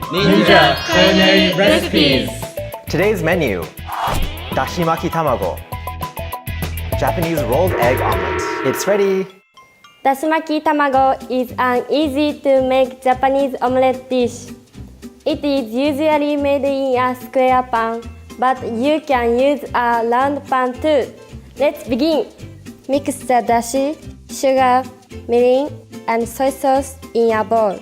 Ninja Culinary Recipes. Today's menu: Dashimaki Tamago, Japanese rolled egg omelette. It's ready! Dashimaki Tamago is an easy-to-make Japanese omelette dish. It is usually made in a square pan, but you can use a round pan too. Let's begin! Mix the dashi, sugar, mirin, and soy sauce in a bowl.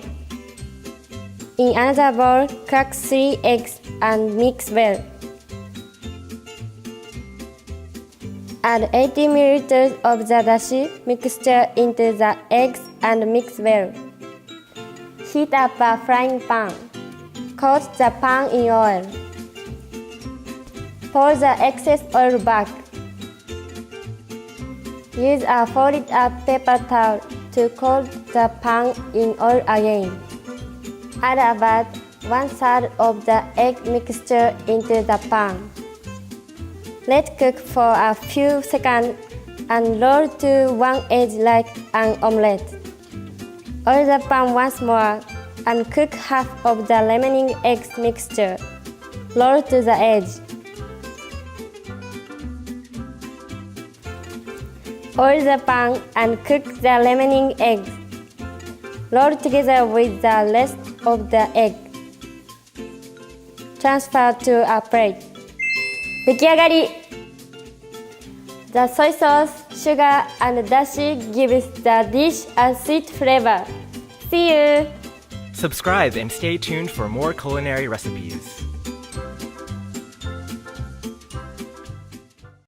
In another bowl, crack 3 eggs and mix well. Add 80 ml of the dashi mixture into the eggs and mix well. Heat up a frying pan. Coat the pan in oil. Pour the excess oil back. Use a folded up paper towel to coat the pan in oil again. Add about 1/3 of the egg mixture into the pan. Let cook for a few seconds and roll to one edge like an omelette. Oil the pan once more and cook half of the remaining egg mixture. Roll to the edge. Oil the pan and cook the remaining eggs. Roll together with the rest of the egg. Transfer to a plate. 出来上がり The soy sauce, sugar, and dashi gives the dish a sweet flavor. See you! Subscribe and stay tuned for more culinary recipes.